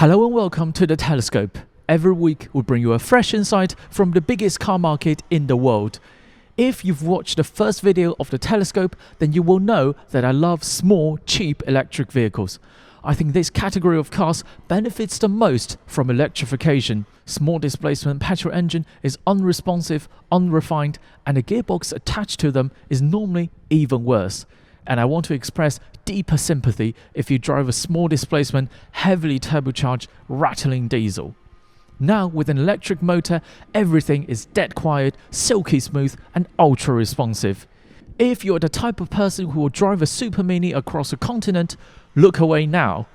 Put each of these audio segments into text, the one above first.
Hello and welcome to The Telescope. Every week we bring you a fresh insight from the biggest car market in the world. If you've watched the first video of The Telescope, then you will know that I love small, cheap electric vehicles. I think this category of cars benefits the most from electrification. Small displacement petrol engine is unresponsive, unrefined, and the gearbox attached to them is normally even worse. And I want to express deeper sympathy if you drive a small displacement, heavily turbocharged, rattling diesel. Now, with an electric motor, everything is dead quiet, silky smooth, and ultra responsive. If you're the type of person who will drive a Super Mini across a continent, look away now.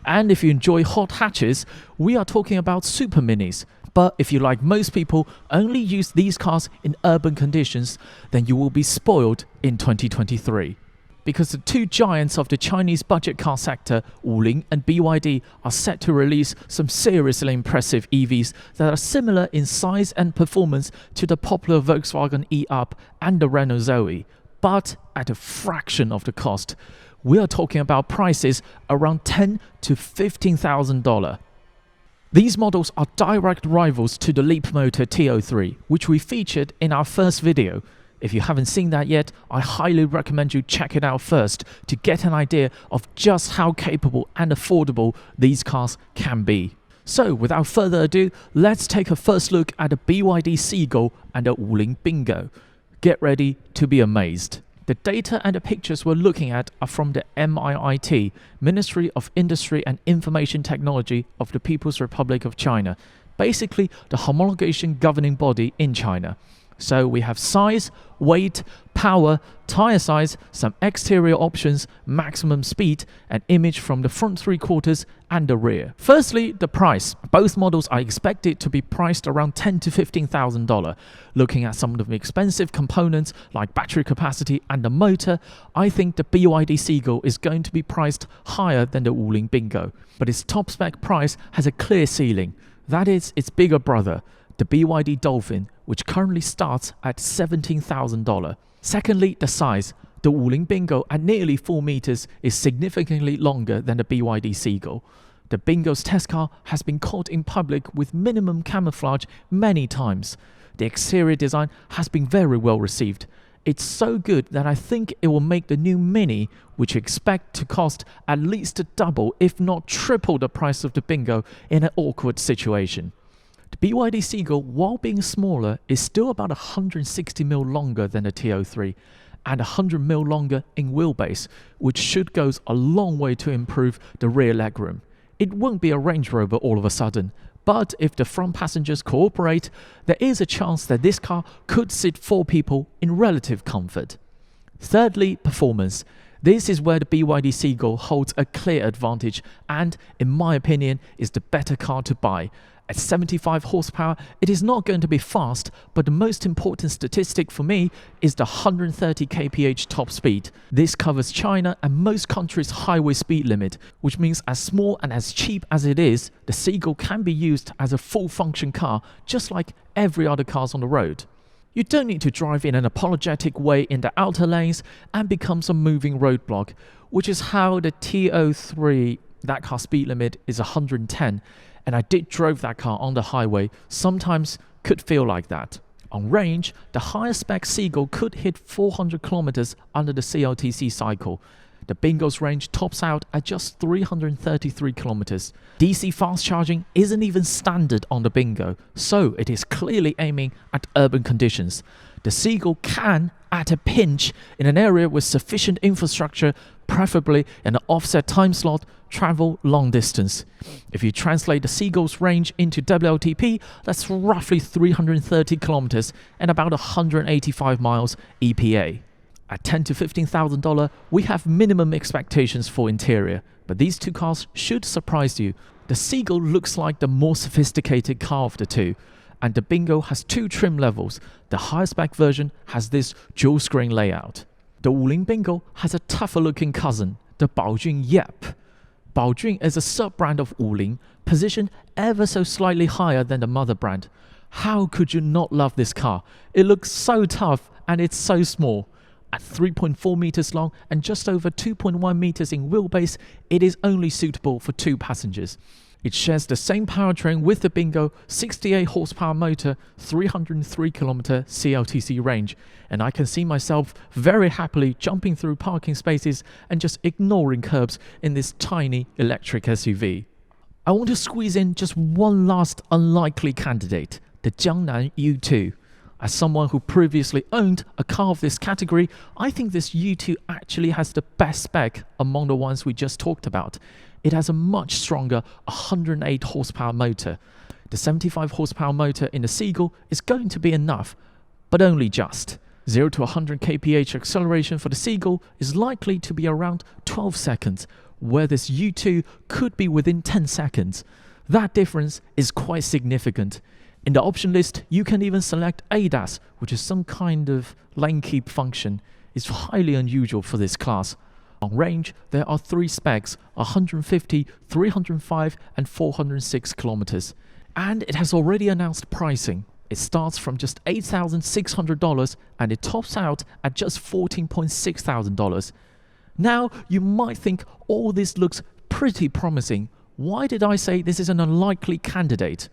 And if you enjoy hot hatches, we are talking about Super Minis. But if you, like most people, only use these cars in urban conditions, then you will be spoiled in 2023. Because the two giants of the Chinese budget car sector, Wuling and BYD, are set to release some seriously impressive EVs that are similar in size and performance to the popular Volkswagen e-Up and the Renault Zoe, but at a fraction of the cost. We are talking about prices around $10,000 to $15,000. These models are direct rivals to the Leapmotor T03, which we featured in our first video. If you haven't seen that yet, I highly recommend you check it out first to get an idea of just how capable and affordable these cars can be. So without further ado, let's take a first look at the BYD Seagull and the Wuling Bingo. Get ready to be amazed. The data and the pictures we're looking at are from the MIIT, Ministry of Industry and Information Technology of the People's Republic of China, basically the homologation governing body in China. So we have size, weight, power, tire size, some exterior options, maximum speed, and image from the front three quarters and the rear. Firstly, the price. Both models are expected to be priced around $10,000 to $15,000. Looking at some of the expensive components like battery capacity and the motor, I think the BYD Seagull is going to be priced higher than the Wuling Bingo. But its top spec price has a clear ceiling. That is its bigger brother, the BYD Dolphin, which currently starts at $17,000. Secondly, the size. The Wuling Bingo at nearly 4 meters is significantly longer than the BYD Seagull. The Bingo's test car has been caught in public with minimum camouflage many times. The exterior design has been very well received. It's so good that I think it will make the new Mini, which you expect to cost at least double if not triple the price of the Bingo, in an awkward situation. The BYD Seagull, while being smaller, is still about 160mm longer than the T03 and 100mm longer in wheelbase, which should go a long way to improve the rear legroom. It won't be a Range Rover all of a sudden, but if the front passengers cooperate, there is a chance that this car could sit 4 people in relative comfort. Thirdly, performance. This is where the BYD Seagull holds a clear advantage and, in my opinion, is the better car to buy. At 75 horsepower, it is not going to be fast, but the most important statistic for me is the 130 kph top speed. This covers China and most countries' highway speed limit, which means as small and as cheap as it is, the Seagull can be used as a full-function car, just like every other cars on the road. You don't need to drive in an apologetic way in the outer lanes and becomes a moving roadblock, which is how the T03, that car speed limit is 110. And I did drove that car on the highway, sometimes could feel like that. On range, the higher spec Seagull could hit 400 kilometers under the CLTC cycle. The Bingo's range tops out at just 333 kilometers. DC fast charging isn't even standard on the Bingo, so it is clearly aiming at urban conditions. The Seagull can, at a pinch, in an area with sufficient infrastructure, preferably in an offset time slot, travel long distance. If you translate the Seagull's range into WLTP, that's roughly 330 kilometers and about 185 miles EPA. At $10,000 to $15,000, we have minimum expectations for interior, but these two cars should surprise you. The Seagull looks like the more sophisticated car of the two, and the Bingo has 2 trim levels. The higher spec version has this dual screen layout. The Wuling Bingo has a tougher looking cousin, the Baojun Yep. Baojun is a sub-brand of Wuling, positioned ever so slightly higher than the mother brand. How could you not love this car? It looks so tough and it's so small. At 3.4 meters long and just over 2.1 meters in wheelbase, it is only suitable for 2 passengers. It shares the same powertrain with the Bingo 68 horsepower motor, 303 km CLTC range, and I can see myself very happily jumping through parking spaces and just ignoring curbs in this tiny electric SUV. I want to squeeze in just one last unlikely candidate, the Jiangnan U2. As someone who previously owned a car of this category, I think this U2 actually has the best spec among the ones we just talked about. It has a much stronger 108 horsepower motor. The 75 horsepower motor in the Seagull is going to be enough, but only just. 0 to 100 kph acceleration for the Seagull is likely to be around 12 seconds, where this U2 could be within 10 seconds. That difference is quite significant. In the option list, you can even select ADAS, which is some kind of lane keep function. It's highly unusual for this class. On range, there are 3 specs: 150, 305 and 406 kilometers. And it has already announced pricing. It starts from just $8,600 and it tops out at just $14,600. Now, you might think all this looks pretty promising. Why did I say this is an unlikely candidate?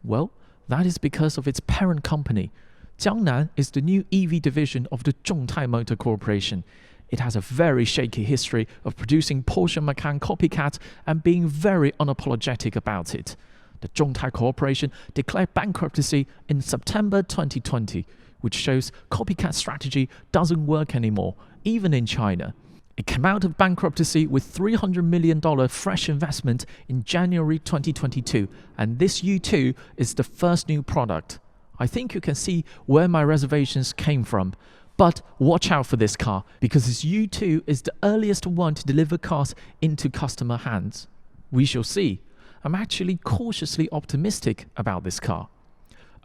Well, that is because of its parent company. Jiangnan is the new EV division of the Zhongtai Motor Corporation. It has a very shaky history of producing Porsche Macan copycats and being very unapologetic about it. The Zhongtai Corporation declared bankruptcy in September 2020, which shows copycat strategy doesn't work anymore, even in China. It came out of bankruptcy with $300 million fresh investment in January 2022, and this U2 is the first new product. I think you can see where my reservations came from. But watch out for this car, because this U2 is the earliest one to deliver cars into customer hands. We shall see. I'm actually cautiously optimistic about this car.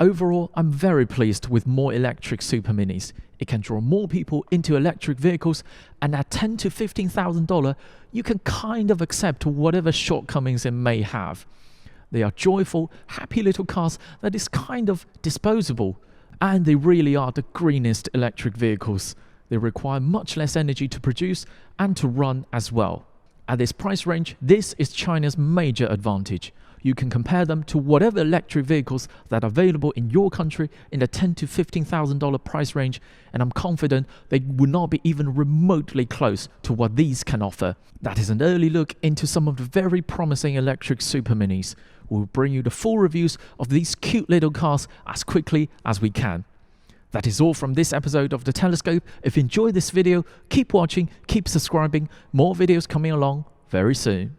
Overall, I'm very pleased with more electric super minis. It can draw more people into electric vehicles, and at $10,000 to $15,000, you can kind of accept whatever shortcomings it may have. They are joyful, happy little cars that is kind of disposable. And they really are the greenest electric vehicles. They require much less energy to produce and to run as well. At this price range, this is China's major advantage. You can compare them to whatever electric vehicles that are available in your country in the $10,000 to $15,000 price range, and I'm confident they will not be even remotely close to what these can offer. That is an early look into some of the very promising electric super minis. We'll bring you the full reviews of these cute little cars as quickly as we can. That is all from this episode of The Telescope. If you enjoyed this video, keep watching, keep subscribing. More videos coming along very soon.